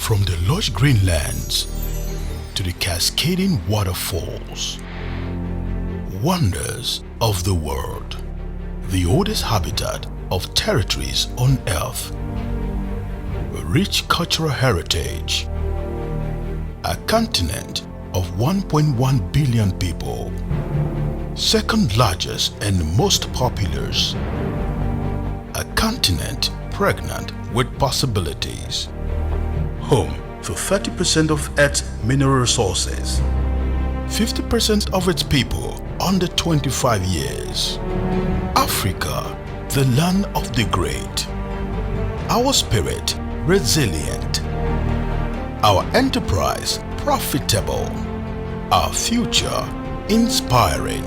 From the lush green lands to the cascading waterfalls, wonders of the world, the oldest habitat of territories on Earth, a rich cultural heritage, a continent of 1.1 billion people, second largest and most populous, a continent pregnant with possibilities, home to 30% of Earth's mineral resources, 50% of its people under 25 years. Africa, the land of the great. Our spirit resilient. Our enterprise profitable. Our future inspiring.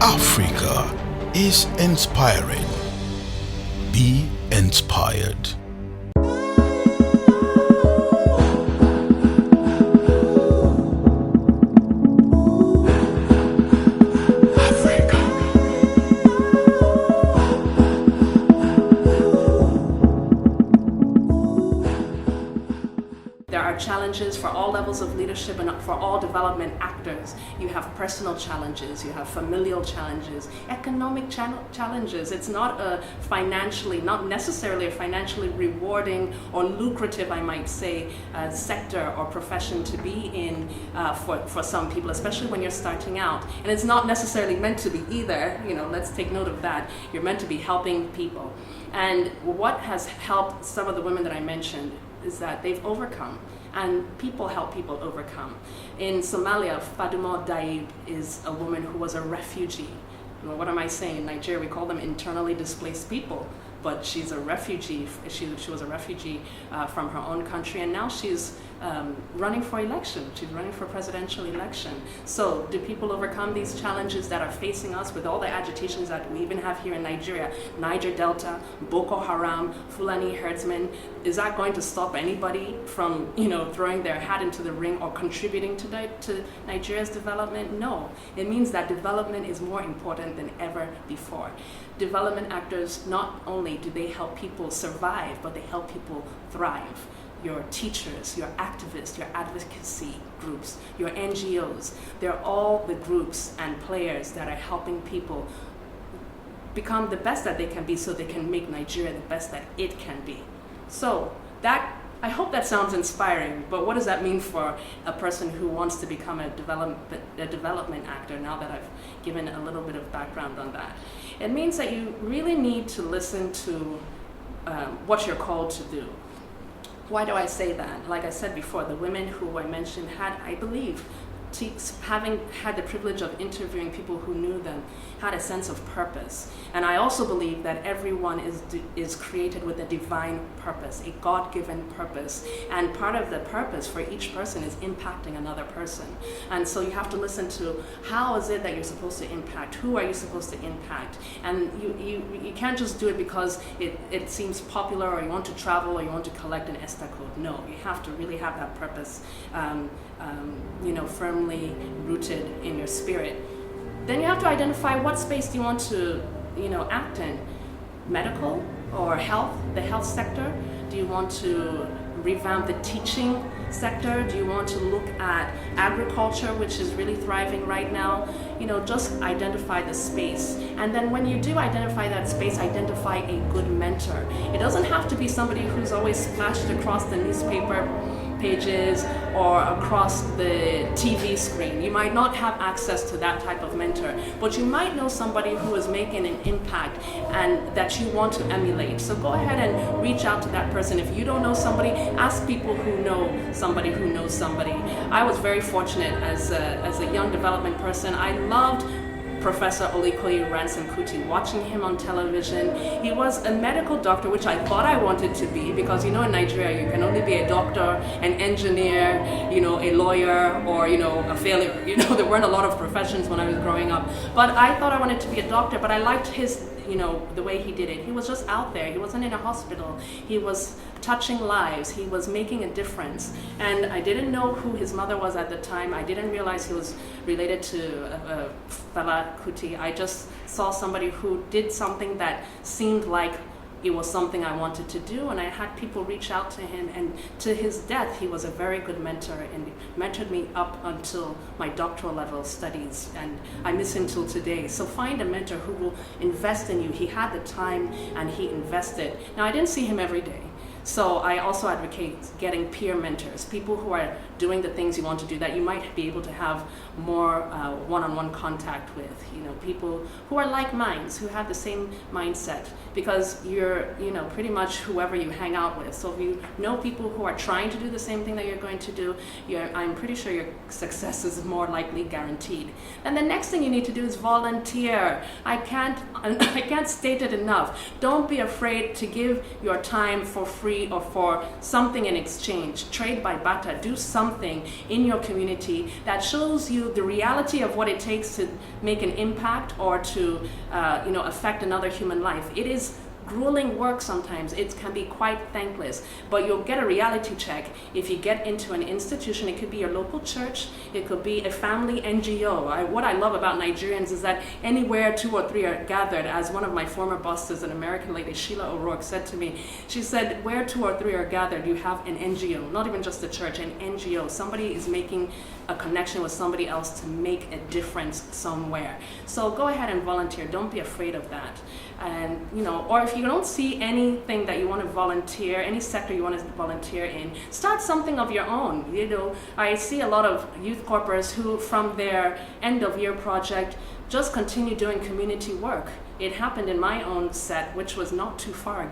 Africa is inspiring. Be inspired. Challenges for all levels of leadership and for all development actors. You have personal challenges, you have familial challenges, economic challenges. It's not not necessarily a financially rewarding or lucrative, I might say, sector or profession to be in for some people, especially when you're starting out. And it's not necessarily meant to be either. Let's take note of that. You're meant to be helping people. And what has helped some of the women that I mentioned is that they've overcome. And people help people overcome. In Somalia, Faduma Daib is a woman who was a refugee. What am I saying? In Nigeria, we call them internally displaced people, but she's a refugee. She was a refugee from her own country, and now she's running for election. She's running for presidential election. So do people overcome these challenges that are facing us with all the agitations that we even have here in Nigeria? Niger Delta, Boko Haram, Fulani herdsmen. Is that going to stop anybody from throwing their hat into the ring or contributing to Nigeria's development? No. It means that development is more important than ever before. Development actors, not only do they help people survive, but they help people thrive. Your teachers, your activists, your advocacy groups, your NGOs, they're all the groups and players that are helping people become the best that they can be so they can make Nigeria the best that it can be. So I hope that sounds inspiring, but what does that mean for a person who wants to become a development actor, now that I've given a little bit of background on that? It means that you really need to listen to what you're called to do. Why do I say that? Like I said before, the women who I mentioned had, I believe, having had the privilege of interviewing people who knew them, had a sense of purpose. And I also believe that everyone is created with a divine purpose, a God-given purpose. And part of the purpose for each person is impacting another person. And so you have to listen to how is it that you're supposed to impact? Who are you supposed to impact? And you can't just do it because it seems popular, or you want to travel, or you want to collect an ESTA code. No, you have to really have that purpose firmly rooted in your spirit. Then you have to identify what space do you want to act in. Medical or health, the health sector? Do you want to revamp the teaching sector? Do you want to look at agriculture, which is really thriving right now? Just identify the space. And then when you do identify that space, identify a good mentor. It doesn't have to be somebody who's always splashed across the newspaper pages or across the TV screen. You might not have access to that type of mentor, but you might know somebody who is making an impact and that you want to emulate. So go ahead and reach out to that person. If you don't know somebody, ask people who know somebody who knows somebody. I was very fortunate as a young development person. I loved Professor Olikoye Ransom Kuti, watching him on television. He was a medical doctor, which I thought I wanted to be, because in Nigeria you can only be a doctor, an engineer, a lawyer, or a failure. There weren't a lot of professions when I was growing up. But I thought I wanted to be a doctor, but I liked his the way he did it. He was just out there. He wasn't in a hospital. He was touching lives. He was making a difference. And I didn't know who his mother was at the time. I didn't realize he was related to Fela Kuti. I just saw somebody who did something that seemed like it was something I wanted to do, and I had people reach out to him, and to his death, he was a very good mentor and mentored me up until my doctoral level studies, and I miss him till today. So find a mentor who will invest in you. He had the time and he invested. Now, I didn't see him every day. So I also advocate getting peer mentors, people who are doing the things you want to do that you might be able to have more one-on-one contact with, people who are like minds, who have the same mindset, because you're, pretty much whoever you hang out with. So if you know people who are trying to do the same thing that you're going to do, I'm pretty sure your success is more likely guaranteed. And the next thing you need to do is volunteer. I can't state it enough. Don't be afraid to give your time for free or for something in exchange. Trade by barter. Do something in your community that shows you the reality of what it takes to make an impact or to affect another human life. It is grueling work sometimes. It can be quite thankless, but you'll get a reality check if you get into an institution. It could be your local church, it could be a family NGO. What I love about Nigerians is that anywhere 2 or 3 are gathered, as one of my former bosses, an American lady, Sheila O'Rourke, said to me, she said, where 2 or 3 are gathered, you have an NGO, not even just a church, an NGO. Somebody is making a connection with somebody else to make a difference somewhere. So go ahead and volunteer. Don't be afraid of that. And, or if you don't see anything that you want to volunteer, any sector you want to volunteer in, start something of your own. I see a lot of youth corpers who, from their end of year project, just continue doing community work. It happened in my own set, which was not too far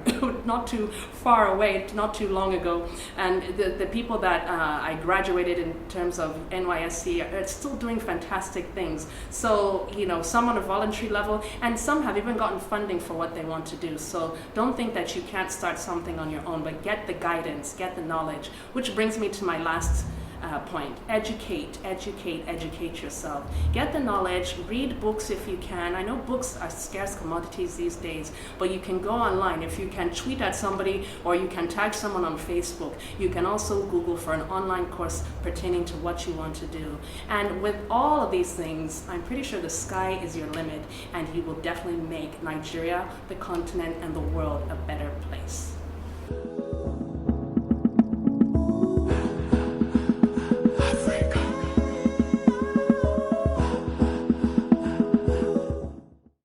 away, not too long ago. And the people that I graduated in terms of NYSC are still doing fantastic things. So, some on a voluntary level, and some have even gotten funding for what they want to do. So don't think that you can't start something on your own, but get the guidance, get the knowledge, which brings me to my last point. Educate yourself. Get the knowledge, read books if you can. I know books are scarce commodities these days, but you can go online. If you can tweet at somebody or you can tag someone on Facebook, you can also Google for an online course pertaining to what you want to do. And with all of these things, I'm pretty sure the sky is your limit, and you will definitely make Nigeria, the continent, and the world a better place.